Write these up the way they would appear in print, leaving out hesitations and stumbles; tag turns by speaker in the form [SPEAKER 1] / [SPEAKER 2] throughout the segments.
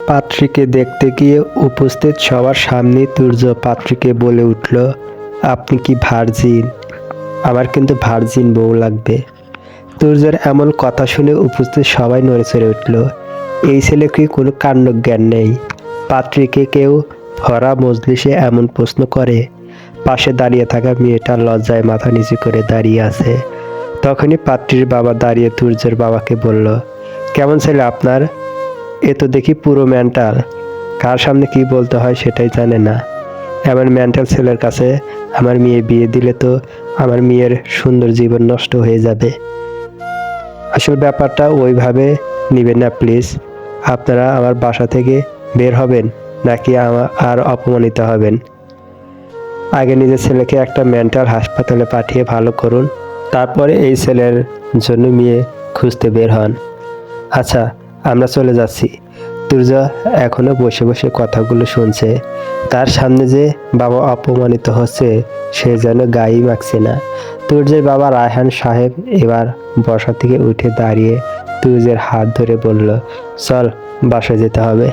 [SPEAKER 1] পাত্রীকে দেখতে গিয়ে উপস্থিত সবার সামনে তুর্য পাত্রীকে বলে উঠল, আপনি কি ভার্জিন? আমার কিন্তু ভার্জিন বউ লাগবে। তুর্যের এমন কথা শুনে উপস্থিত সবাই নড়েচড়ে উঠল। এই ছেলে কি কোনো কাণ্ডজ্ঞান নেই? পাত্রীকে কেউ ভরা মজলিসে এমন প্রশ্ন করে? পাশে দাঁড়িয়ে থাকা মেয়েটা লজ্জায় মাথা নিচু করে দাঁড়িয়ে আছে। তখনই পাত্রীর বাবা দাঁড়িয়ে তুর্যের বাবাকে বলল, কেমন ছেলে আপনার? এ তো দেখি পুরো মেন্টাল। কার সামনে কি বলতে হয় সেটাই জানে না। এমন মেন্টাল ছেলের কাছে আমার মেয়ে বিয়ে দিলে তো আমার মেয়ের সুন্দর জীবন নষ্ট হয়ে যাবে। আসল ব্যাপারটা ওইভাবে নেবেন না প্লিজ। আপনারা আমার বাসা থেকে বের হবেন নাকি আর অপমানিত হবেন? আগে নিজের ছেলেকে একটা মেন্টাল হাসপাতালে পাঠিয়ে ভালো করুন, তারপরে এই ছেলের জন্য মেয়ে খুঁজতে বের হন। আচ্ছা, আমরা চলে যাচ্ছি। তুর্যা এখনো বসে বসে কথাগুলো শুনছে। তার সামনে যে বাবা অপমানিত হচ্ছে সে যেন গায়েই মাখছে না। তুর্যের বাবা রায়হান সাহেব এবার বসা থেকে উঠে দাঁড়িয়ে তুর্যের হাত ধরে বলল, চল বাসায় যেতে হবে।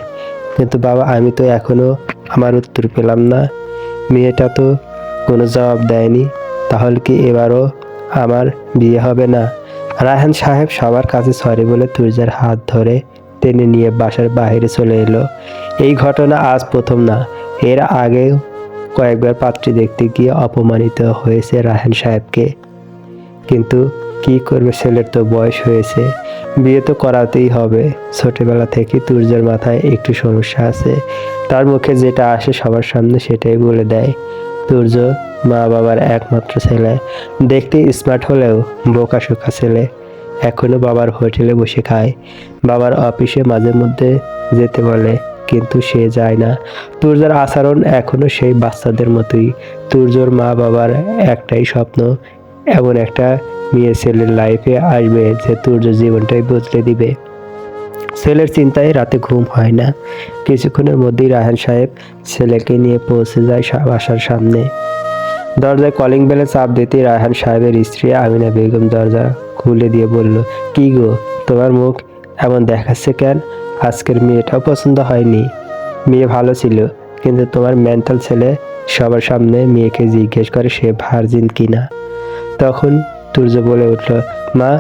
[SPEAKER 1] কিন্তু বাবা, আমি তো এখনো আমার উত্তর পেলাম না। মেয়েটা তো কোনো জবাব দেয়নি। তাহলে কি এবারও আমার বিয়ে হবে না? রায়হান সাহেব সবার কাছে সরি বলে তুর্যের হাত ধরে টেনে নিয়ে বাসার বাইরে চলে এলো। এই ঘটনা আজ প্রথম না, এর আগেও কয়েকবার পাত্রী দেখতে গিয়ে অপমানিত হয়েছে রায়হান সাহেবকে। কিন্তু কি করবে, ছেলের তো বয়স হয়েছে, বিয়ে তো করাতেই হবে। ছোটবেলা থেকে তুর্যের মাথায় একটু সমস্যা আছে। তার মুখে যেটা আসে সবার সামনে সেটাই বলে দেয়। তুর্য মা বাবার একমাত্র ছেলে, দেখতে স্মার্ট হলেও বোকাশোকা ছেলে। এখনো বাবার হোটেলে বসে খায়, বাবার অফিসে মাঝে মধ্যে যেতে বলে কিন্তু সে যায় না। তুর্যর আচরণ এখনো সেই বাচ্চাদের মতোই। তুর্যর মা বাবার একটাই স্বপ্ন, এমন একটা মেয়ে ছেলের লাইফে আসবে যে তুর্য জীবনটাই বদলে দিবে। ছেলের চিন্তায় রাতে ঘুম হয় না। কিছুক্ষণের মধ্যেই রায়হান সাহেব ছেলেকে নিয়ে পৌঁছে যায় বাসার সামনে। দরজায় কলিং বেলে চাপ দিতেই রায়হান সাহেবের স্ত্রী আমিনা বেগম দরজা খুলে দিয়ে বলল, কি গো, তোমার মুখ এমন দেখাচ্ছে কেন? আজকের মেয়েটাও পছন্দ হয়নি? মেয়ে ভালো ছিল, কিন্তু তোমার মেন্টাল ছেলে সবার সামনে মেয়েকে জিজ্ঞেস করে সে ভার্জিন কিনা। তখন তুর্য বলে উঠল, মা,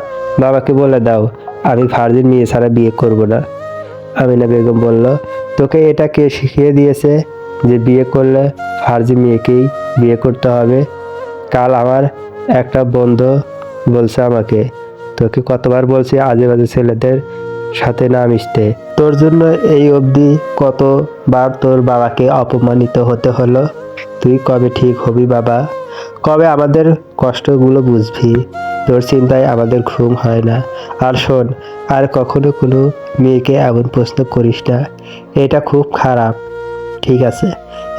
[SPEAKER 1] বাবাকে বলে দাও আমি ভার্জিন মেয়ে ছাড়া বিয়ে করব না। আমিনা বেগম বলল, তোকে এটা কে শিখিয়ে দিয়েছে যে বিয়ে করলে ভার্জিন মেয়েকেই বিয়ে করতে হবে? কাল আমার একটা বন্ধু বলছে আমাকে, তোকে কতবার বলছি আজে বাজে ছেলেদের সাথে না মিশতে। তোর জন্য এই অবধি কতবার তোর বাবাকে অপমানিত হতে হলো। তুই কবে ঠিক হবি বাবা? কবে আমাদের কষ্টগুলো বুঝবি? তোর চিন্তায় আমাদের ঘুম হয় না। আর শোন, আর কখনো কোনো মেয়েকে এমন প্রশ্ন করিস না, এটা খুব খারাপ। ঠিক আছে,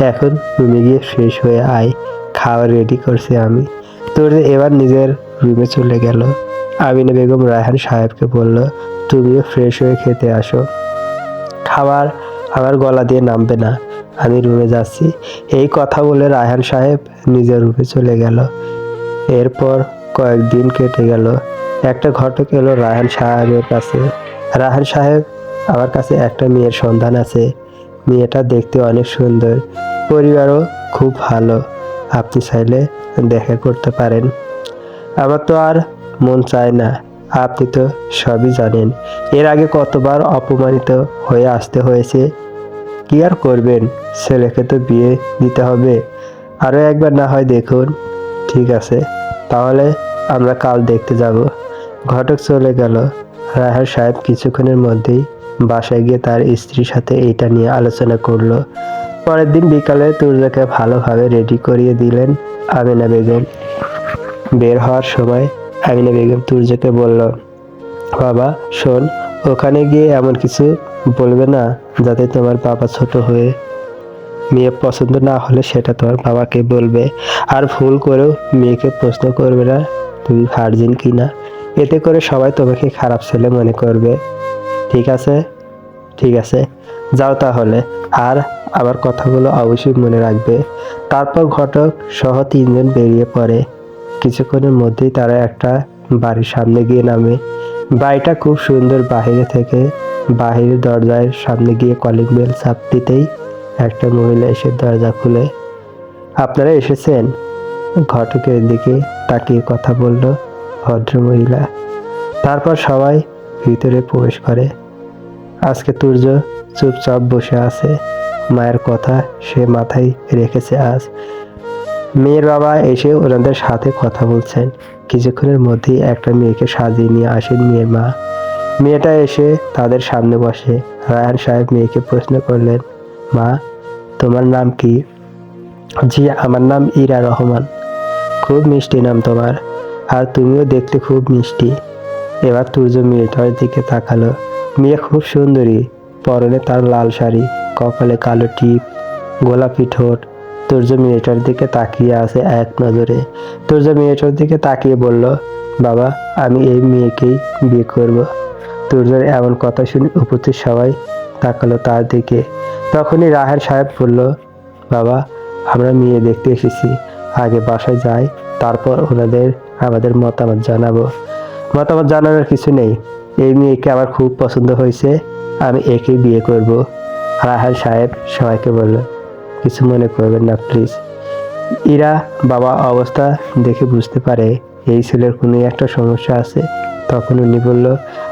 [SPEAKER 1] এখন রুমে গিয়ে ফ্রেশ হয়ে আয়, খাবার রেডি করছি আমি। তোর এবার নিজের রুমে চলে গেল। আমিনা বেগম রায়হান সাহেবকে বলল, তুমিও ফ্রেশ হয়ে খেতে আসো। খাবার আমার গলা দিয়ে নামবে না, আমি রুমে যাচ্ছি। এই কথা বলে রায়হান সাহেব নিজের রুমে চলে গেল। এরপর কয়েকদিন কেটে গেল। একটা ঘটক এলো রায়হান সাহেবের কাছে। রায়হান সাহেব, আমার কাছে একটা মেয়ের সন্ধান আছে। মেয়েটা দেখতে অনেক সুন্দর, পরিবারও খুব ভালো। আপনি চাইলে দেখা করতে পারেন। আমার তো আর মন চায় না, আপনি তো সবই জানেন। এর আগে কতবার অপমানিত হয়ে আসতে হয়েছে। কি আর করবেন, ছেলেকে তো বিয়ে দিতে হবে। আরও একবার না হয় দেখুন। ঠিক আছে, তাহলে আমরা কাল দেখতে যাব। ঘটক চলে গেল। রায়হান সাহেব কিছুক্ষণের মধ্যেই বাসায় গিয়ে তার স্ত্রীর সাথে এইটা নিয়ে আলোচনা করলো। পরের দিন বিকালে তুর্যকে ভালোভাবে রেডি করিয়ে দিলেন আমিনা বেগম। বের হওয়ার সময় আমিনা বেগম তুর্যকে বলল, বাবা শোন, ওখানে গিয়ে এমন কিছু বলবে না যাতে তোমার বাবা ছোট হয়ে মেয়ে পছন্দ না হলে সেটা তোমার বাবাকে বলবে। আর ভুল করেও মেয়েকে প্রশ্ন করবে না তুমি ভার্জিন কিনা। এতে করে সবাই তোমাকে খারাপ ছেলে মনে করবে। ঠিক আছে? ঠিক আছে, যাও তাহলে। আর আমার কথাগুলো অবশ্যই মনে রাখবে। তারপর ঘটক সহ তিনজন বেরিয়ে পড়ে। কিছুক্ষণের মধ্যেই তারা একটা বাড়ির সামনে গিয়ে নামে। বাড়িটা খুব সুন্দর, বাহিরে থেকে বাহিরের দরজার সামনে গিয়ে কলিং বেল চাপ দিতেই একটা মহিলা এসে দরজা খুলে, আপনারা এসেছেন? ঘটকের দিকে তাকিয়ে কথা বলল ভদ্রমহিলা। তারপর সবাই ভিতরে প্রবেশ করে। আজকে তুর্য চুপচাপ বসে আছে। মায়ের কথা সে মাথায় রেখেছে আজ। মেয়ের বাবা এসে ওনাদের সাথে কথা বলছেন। কিছুক্ষণের মধ্যেই একটা মেয়েকে সাজিয়ে নিয়ে আসেন মেয়ের মা। মেয়েটা এসে তাদের সামনে বসে। রায়হান সাহেব মেয়েকে প্রশ্ন করলেন, মা, তোমার নাম কি? জি, আমার নাম ইরা রহমান। খুব মিষ্টি নাম তোমার, আর তুমিও দেখতে খুব মিষ্টি। এবার তুর্য মেয়েটার দিকে তাকালো। মেয়ে খুব সুন্দরী, পরনে তার লাল শাড়ি, কপালে কালো টিপ, গোলাপি ঠোঁট। তুর্য মেয়েটার দিকে তাকিয়ে আছে এক নজরে। তুর্য মেয়েটার দিকে তাকিয়ে বলল, বাবা, আমি এই মেয়েকেই বিয়ে করব। তুর্যের এমন কথা শুনে উপস্থিত সবাই তাকালো তার দিকে। তখনই রায়হান সাহেব বলল, বাবা, আমরা মেয়ে দেখতে এসেছি, আগে বাসায় যাই, তারপর ওনাদের আমাদের মতামত জানাবো। মতামত জানানোর কিছু নেই, এই মেয়েকে আমার খুব পছন্দ হয়েছে, আমি একেই বিয়ে করব। রায়হান সাহেব সবাইকে বলল, কিছু মনে করবেন না প্লিজ। ইরা বাবা অবস্থা দেখে বুঝতে পারে এই ছেলের কোনো একটা সমস্যা আছে। তখন উনি বলল,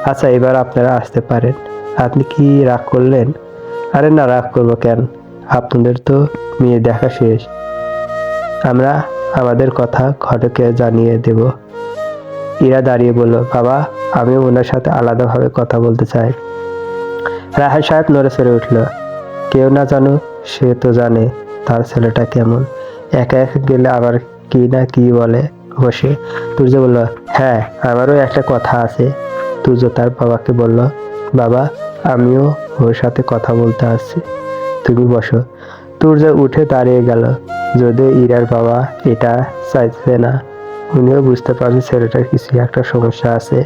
[SPEAKER 1] আচ্ছা, এবার আপনারা আসতে পারেন। আপনি কি রাগ করলেন? আরে না, রাগ করবো কেন? আপনাদের তো মেয়ে দেখা শেষ, আমরা আমাদের কথা ঘটককে জানিয়ে দেব। ইরা দাঁড়িয়ে বলল, বাবা, আমি ওনার সাথে আলাদাভাবে কথা বলতে চাই। রায়হান সাহেব নড়ে চড়ে উঠল। কেউ না জানো, সে তো জানে তার ছেলেটা কেমন। একা একা গেলে আবার কি না কি বলে বসে। তুর্য বলল, হ্যাঁ, আমারও একটা কথা আছে। তুর্য তার বাবাকে বলল, বাবা, আমিও ওর সাথে কথা বলতে আসছি, তুমি বসো। তুর্য উঠে দাঁড়িয়ে গেল। যদিও ইরার বাবা এটা চাইছে না, উনিও বুঝতে পারছে ছেলেটার কিছু একটা সমস্যা আছে,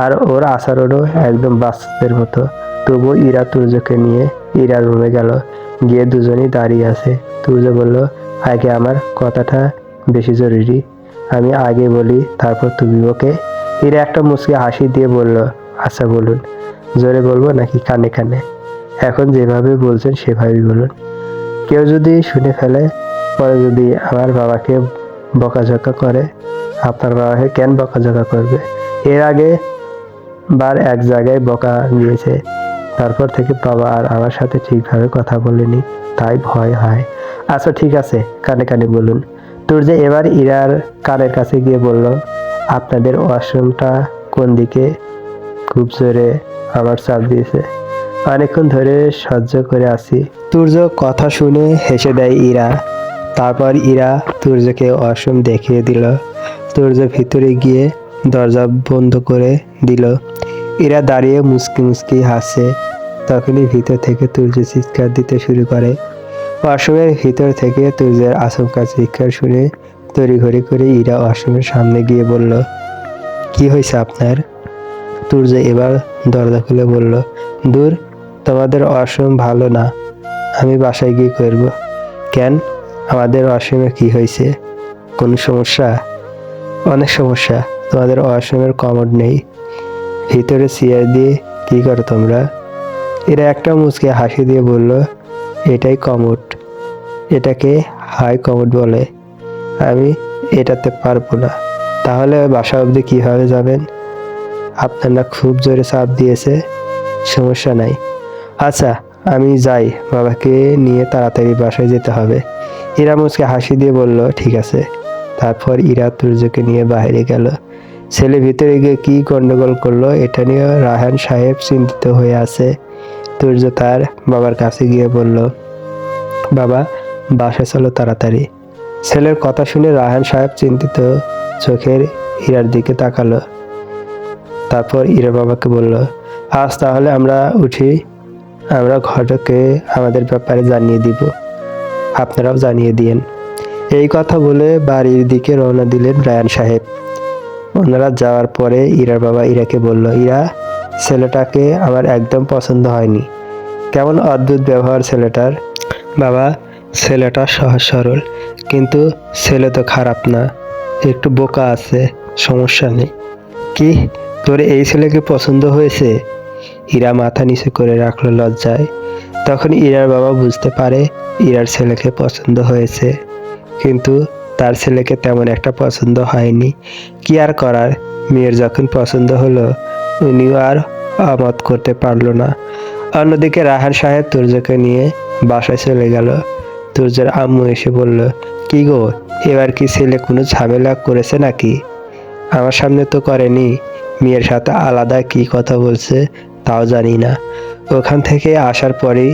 [SPEAKER 1] আর ওর আচরণও একদম বাচ্চাদের মতো। তবুও ইরা তুর্যকে নিয়ে ইরার রুমে গেল। গিয়ে দুজনেই দাঁড়িয়ে আছে। তুর্য বলল, আগে আমার কথাটা বেশি জরুরি, আমি আগে বলি, তারপর তুমি ওকে? ইরা একটা মুচকি হাসি দিয়ে বলল, আচ্ছা বলুন। জোরে বলবো নাকি কানে কানে? এখন যেভাবে বলছেন সেভাবেই বলুন। কেউ যদি শুনে ফেলে, পরে যদি আমার বাবাকে বকাঝকা করে? আপনার বাবাকে কেন বকাঝকা করবে? এর আগে বার এক জায়গায় বকা দিয়েছে, তারপর থেকে বাবা আর আমার সাথে ঠিকভাবে কথা বলেনি, তাই ভয় হয়। আচ্ছা ঠিক আছে, কানে কানে বলুন। তুর্য এবার ইরার কানের কাছে গিয়ে বলল, আপনাদের ওয়াশরুমটা কোন দিকে? খুব জোরে আমার চাপ দিয়েছে, অনেকক্ষণ ধরে সহ্য করে আছি। তুর্য কথা শুনে হেসে দেয় ইরা। তারপর ইরা তুর্যকে ওয়াশরুম দেখিয়ে দিল। তুর্য ভিতরে গিয়ে দরজা বন্ধ করে দিল। ইরা দাঁড়িয়ে মুচকি মুচকি হাসছে। তখনই ভিতর থেকে তুর্য চিৎকার দিতে শুরু করে। ওয়াশরুমের ভিতর থেকে তুর্যের আচমকা চিৎকার শুনে তড়িঘড়ি করে ইরা ওয়াশরুমের সামনে গিয়ে বলল, কি হয়েছে আপনার? তুর্য এবার দরজা খুলে বলল, দূর, তোমাদের ওয়াশরুম ভালো না, আমি বাসায় গিয়ে করব। কেন? আমাদের ওয়াশরুমে কি হয়েছে? কোনো সমস্যা? অনেক সমস্যা। তোমাদের ওয়াশরুমের কমোড নেই, ভিতরে চেয়ার দিয়ে কি করো তোমরা? এরা একটা মুচকে হাসি দিয়ে বলল, এটাই কমোড, এটাকে হাই কমোড বলে। আমি এটাতে পারবো না। তাহলে বাসা অবধি কীভাবে যাবেন? আপনার না খুব জোরে চাপ দিয়েছে? সমস্যা নাই, আচ্ছা আমি যাই, বাবাকে নিয়ে তাড়াতাড়ি বাসায় যেতে হবে। ইরা মুচকে হাসি দিয়ে বলল, ঠিক আছে। তারপর ইরা তুর্যকে নিয়ে বাইরে গেল। ছেলে ভিতরে গিয়ে কি গন্ডগোল করলো এটা নিয়ে রায়হান সাহেব চিন্তিত হয়ে আছে। তুর্য তার বাবার কাছে গিয়ে বলল, বাবা, বাসায় চলো তাড়াতাড়ি। ছেলের কথা শুনে রায়হান সাহেব চিন্তিত চোখের ইরার দিকে তাকালো। তারপর ইরা বাবাকে বলল, আজ তাহলে আমরা উঠি, আমরা ঘটককে আমাদের ব্যাপারে জানিয়ে দিব, আপনারাও জানিয়ে দিয়েন। এই কথা বলে বাড়ির দিকে রওনা দিলেন রায়হান সাহেব। ওনারা যাওয়ার পরে ইরার বাবা ইরাকে বলল, ইরা, ছেলেটাকে আমার একদম পছন্দ হয়নি, কেমন অদ্ভুত ব্যবহার ছেলেটার। বাবা, ছেলেটা সহজ সরল, কিন্তু ছেলে তো খারাপ না, একটু বোকা আছে, সমস্যা নেই। কি, তোর এই ছেলেকে পছন্দ হয়েছে? ইরা মাথা নিচু করে রাখলো লজ্জায়। তখন ইরার বাবা বুঝতে পারে ইরার ছেলেকে পছন্দ হয়েছে, কিন্তু তার ছেলেকে তেমন একটা পছন্দ হয়নি। কি আর করার, মেয়ের যখন পছন্দ হলো উনিও আর আমত করতে পারলো না। অন্যদিকে রাহান সাহেব তুর্যকে নিয়ে বাসায় চলে গেল। তুর্যের আম্মু এসে বলল, কি গো, এবার কি ছেলে কোনো ঝামেলা করেছে নাকি? আমার সামনে তো করেনি, মেয়ের সাথে আলাদা কি কথা বলছে তাও জানি না। ওখান থেকে আসার পরেই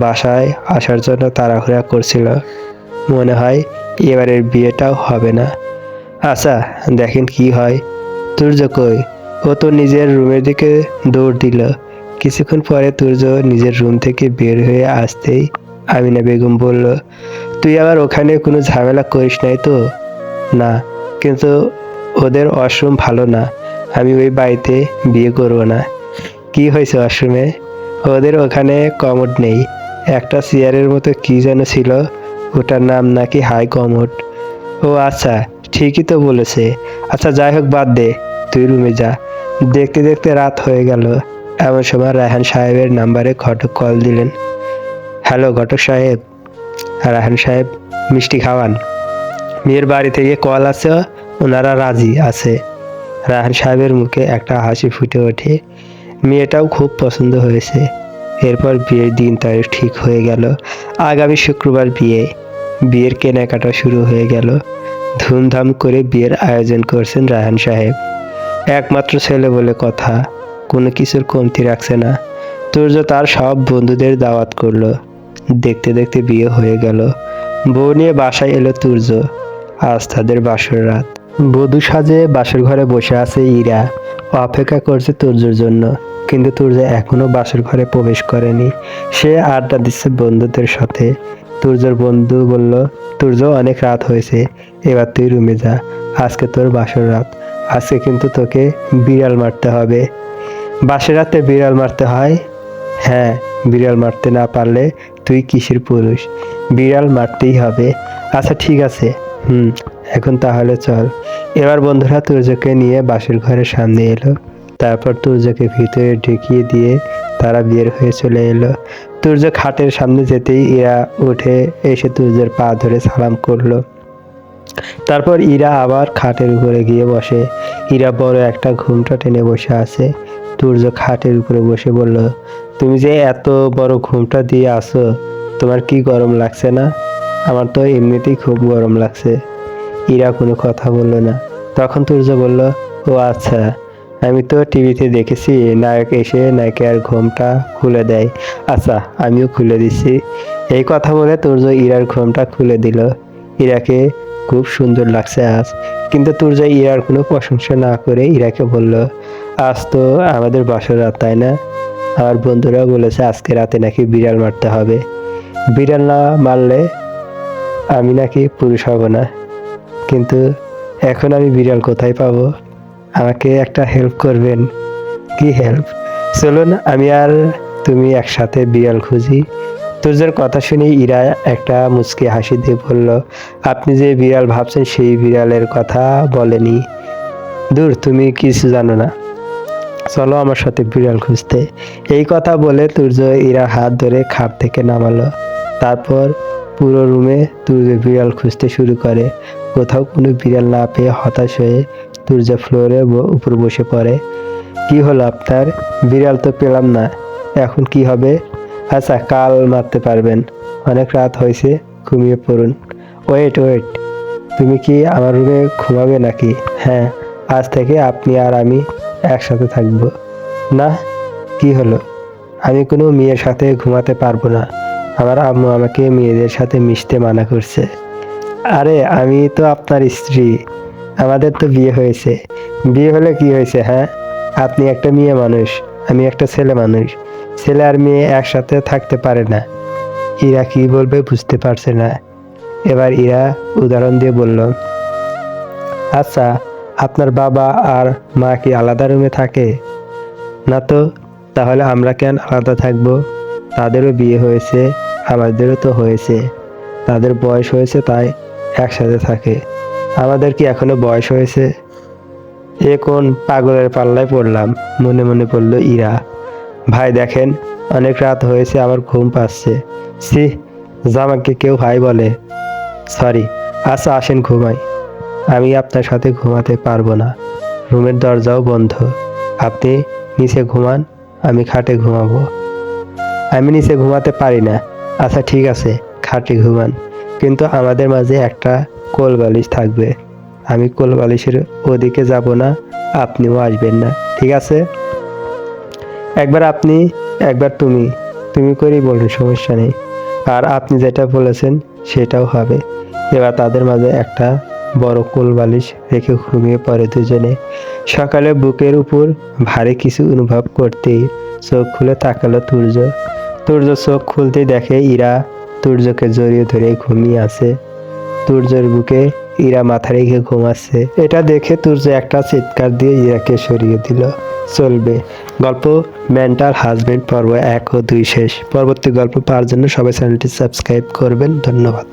[SPEAKER 1] বাসায় আসার জন্য তাড়াহুড়া করছিল, মনে হয় এবারের বিয়েটাও হবে না। আচ্ছা দেখেন কি হয়। তুর্য কই? ও তো নিজের রুমের দিকে দৌড় দিল। কিছুক্ষণ পরে তুর্য নিজের রুম থেকে বের হয়ে আসতেই আমিনা বেগম বলল, তুই আবার ওখানে কোনো ঝামেলা করিস নাই তো? না, কিন্তু ওদের ওয়াশরুম ভালো না, আমি ওই বাড়িতে বিয়ে করব না। কি হয়েছে ওয়াশরুমে? ওদের ওখানে কমোড নেই, একটা চেয়ারের মতো কি যেন ছিল, ওটার নাম নাকি হাই কমোড। ও আচ্ছা, ঠিকই তো বলেছে। আচ্ছা যাই হোক, বাদ দে, তুই রুমে যা। দেখতে দেখতে রাত হয়ে গেল। এমন সময় রায়হান সাহেবের নাম্বারে ঘটক কল দিলেন। হ্যালো ঘটক সাহেব। রায়হান সাহেব, মিষ্টি খাওয়ান, মেয়ের বাড়ি থেকে কল আছে, ওনারা রাজি আছে। রায়হান সাহেবের মুখে একটা হাসি ফুটে ওঠে। মেয়েটাও খুব পছন্দ হয়েছে। এরপর বিয়ের দিন তারিখ ঠিক হয়ে গেল। আগামী শুক্রবার বিয়ে। বিয়ের কেনাকাটা শুরু হয়ে গেল। ধুমধাম করে বিয়ের আয়োজন করছেন রায়হান সাহেব। একমাত্র ছেলে বলে কথা, কোনো কিছুর কমতি রাখছে না। তুর্য তার সব বন্ধুদের দাওয়াত করলো। দেখতে দেখতে বিয়ে হয়ে গেল। বউ নিয়ে বাসায় এলো তুর্য। আজ তাদের বাসর রাত। বধূ সাজে বাসর ঘরে বসে আছে ইরা, অপেক্ষা করছে তুর্যর জন্য। কিন্তু তুর্য এখনো বাসর ঘরে প্রবেশ করেনি। সে আড্ডা দিচ্ছে বন্ধুদের সাথে। তুর্যর বন্ধু বলল, তুর্য অনেক রাত হয়েছে, এবার তুই রুমে যা, আজকে তোর বাসর রাত। আজকে কিন্তু তোকে বিড়াল মারতে হবে। বাসর রাতে বিড়াল মারতে হয়? হ্যাঁ, বিড়াল মারতে না পারলে তুই কিসের পুরুষ? বিড়াল মারতেই হবে। আচ্ছা ঠিক আছে, এখন তাহলে চল। এবার বন্ধুরা তুর্যকে নিয়ে বাসর ঘরের সামনে এলো। তারপর তুর্যকে ভিতরে ঢুকিয়ে দিয়ে তারা বের হয়ে চলে এলো। তুর্য খাটের সামনে যেতেই ইরা উঠে এসে তুর্যের পা ধরে সালাম করলো। তারপর ইরা আবার খাটের উপরে গিয়ে বসে। ইরা বড় একটা ঘুমটা টেনে বসে আছে। তুর্য খাটের উপরে বসে বলল, তুমি যে এত বড় ঘুমটা দিয়ে আসো, তোমার কি গরম লাগছে না? আমার তো এমনিতেই খুব গরম লাগছে। ইরা কোনো কথা বলল না। তখন তুর্য বলল, ও আচ্ছা, আমি তো টিভিতে দেখেছি নায়ক এসে নায়িকার ঘুমটা খুলে দেয়। আচ্ছা আমিও খুলে দিচ্ছি। এই কথা বলে তুর্য ইরার ঘুমটা খুলে দিল। ইরাকে খুব সুন্দর লাগছে আজ। কিন্তু তুর্য ইরার কোনো প্রশংসা না করে ইরাকে বলল, আজ তো আমাদের বাসর রাত, তাই না? আমার বন্ধুরা বলেছে আজকে রাতে নাকি বিড়াল মারতে হবে। বিড়াল না মারলে আমি নাকি পুরুষ হব না। কিন্তু এখন আমি বিড়াল কোথায় পাবো? আমাকে একটা হেল্প করবেন? কি হেল্প? চলুন আমি আর তুমি একসাথে বিড়াল খুঁজি। তুর্যের কথা শুনে ইরা একটা মুচকি হাসি দিয়ে বলল, আপনি যে বিড়াল ভাবছেন সেই বিড়ালের কথা বলেনি। দূর, তুমি কিছু জানো না, চলো আমার সাথে বিড়াল খুঁজতে। এই কথা বলে তুর্য ইরার হাত ধরে খাট থেকে নামালো। তারপর পুরো রুমে তুর্য বিড়াল খুঁজতে শুরু করে। কোথাও কোনো বিড়াল না পেয়ে হতাশ হয়ে তুর্য ফ্লোরের উপর বসে পড়ে। কি হলো আপনার? বিড়াল তো পেলাম না, এখন কি হবে? আচ্ছা কাল মারতে পারবেন, অনেক রাত হয়েছে, ঘুমিয়ে পড়ুন। ওয়েট, তুমি কি আমার রুমে ঘুমাবে নাকি? হ্যাঁ, আজ থেকে আপনি আর আমি একসাথে থাকবো। না, কি হলো? আমি কোনো মেয়ের সাথে ঘুমাতে পারবো না, আমার আম্মু আমাকে মেয়েদের সাথে মিশতে মানা করছে। আরে আমি তো আপনার স্ত্রী, আমাদের তো বিয়ে হয়েছে। বিয়ে হলে কি হয়েছে? হ্যাঁ, আপনি একটা মেয়ে মানুষ, আমি একটা ছেলে মানুষ। ছেলে আর মেয়ে একসাথে থাকতে পারে না। ইরা কি বলবে বুঝতে পারছে না। এবার ইরা উদাহরণ দিয়ে বলল, আচ্ছা আপনার বাবা আর মা কি আলাদা রুমে থাকে? না তো, তাহলে আমরা কেন আলাদা থাকবো? তাদেরও বিয়ে হয়েছে, আমাদেরও তো হয়েছে। তাদের বয়স হয়েছে তাই একসাথে থাকে। আমাদের কি এখনো বয়স হয়েছে? এ কোন পাগলের পাল্লায় পড়লাম, মনে মনে বলল ইরা। ভাই দেখেন, অনেক রাত হয়েছে, আমার ঘুম পাচ্ছে। সি, জামাকে কেউ ভাই বলে? সরি। আচ্ছা আসেন ঘুমাই। আমি আপনার সাথে ঘুমাতে পারবো না, রুমের দরজাও বন্ধ। আপনি নিচে ঘুমান, আমি খাটে ঘুমাবো। আমি নিচে ঘুমাতে পারি না। আচ্ছা ঠিক আছে, খাটে ঘুমান, কিন্তু আমাদের মাঝে একটা কোল বালিশ থাকবে। আমি কোল বালিশের ওদিকে যাব না, আপনিও আসবেন না, ঠিক আছে? একবার আপনি, একবার তুমি, তুমি করেই বলুন, সমস্যা নেই। আর আপনি যেটা বলেছেন সেটাও হবে। এবার তাদের মাঝে একটা বড় কোল বালিশ রেখে ঘুমিয়ে পড়ে দুজনে। সকালে বুকের উপর ভারী কিছু অনুভব করতেই চোখ খুলে তাকালো তুর্য। তুর্য চোখ খুলতেই দেখে ইরা তুর্যকে জড়িয়ে ধরে ঘুমিয়ে আছে। তুর্যের বুকে ইরা মাথা রেখে ঘুমাচ্ছে। এটা দেখে তুর্য একটা চিৎকার দিয়ে ইরাকে সরিয়ে দিল। চলবে গল্প মেন্টাল হাজবেন্ড পর্ব 1 ও 2 শেষ। পরবর্তী গল্প পাওয়ার জন্য সবাই চ্যানেলটি সাবস্ক্রাইব করবেন। ধন্যবাদ।